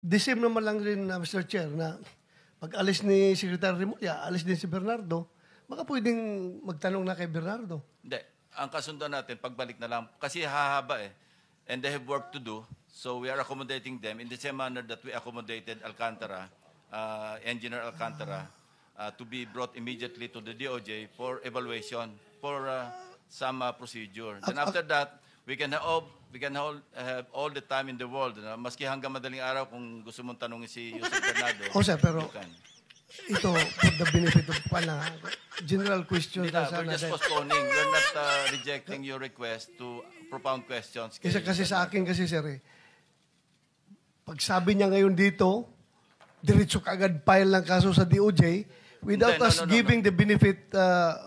The same naman lang rin, Mr. Chair, na pag alis ni Secretary Remulla, alis din si Bernardo, baka pwedeng magtanong na kay Bernardo. Hindi. Ang kasunduan natin, pagbalik na lang, kasi hahaba eh. And they have work to do. So we are accommodating them in the same manner that we accommodated Alcantara, Engineer Alcantara, to be brought immediately to the DOJ for evaluation, for some procedure. Then after that, we can have all the time in the world. Maski hanggang madaling araw, kung gusto mong tanongin si Yusek Bernardo, O sir, pero you can. ito, for the benefit of general question Hindi na na, we're sana. just postponing. We're not rejecting your request to propound questions. Kasi sa akin kasi, sir, pag sabi niya ngayon dito, diretso kaagad file ng kaso sa DOJ without Hindi, no, us no, no, giving the benefit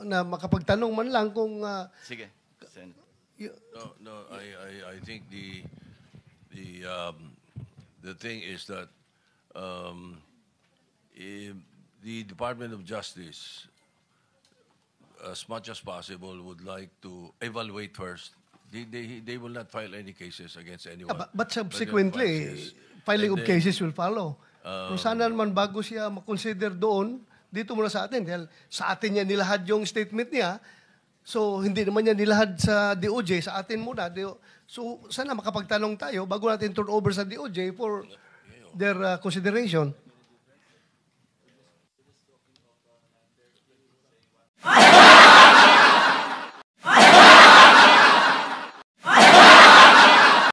na makapagtanong man lang kung Sige. Sen. No, I think the thing is that if the Department of Justice, as much as possible, would like to evaluate first. They will not file any cases against anyone. but subsequently, filing of cases will follow. Kung sana naman bago siya makonsider doon, dito muna sa atin. Dahil sa atin niya nilahad yung statement niya, so hindi naman niya nilahad sa DOJ, sa atin muna. So sana makapagtanong tayo bago natin turn over sa DOJ for their consideration.